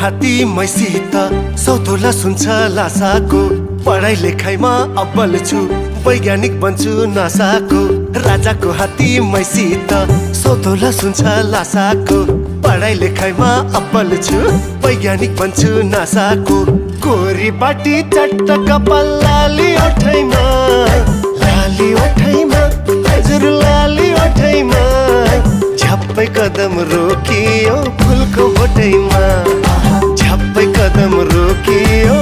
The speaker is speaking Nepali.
हात्ती मैसित सौतोला सुन्छ लासाको। पढाइ लेखाइमा अब्बल छु, वैज्ञानिक बन्छु नासाको। राजाको हात्ती मैसित सौतोला सुन्छ लासाको। पढाइ लेखाइमा अब्बल छु, वैज्ञानिक बन्छु नासाको। कोरी बाटी चट्ट कपाल लाली ओठैमा, लाली ओठैमा, हजुर लाली ओठैमा। झप्पै कदम रोकियो फुलको बोटैमा, झप्पै कदम रोकियो।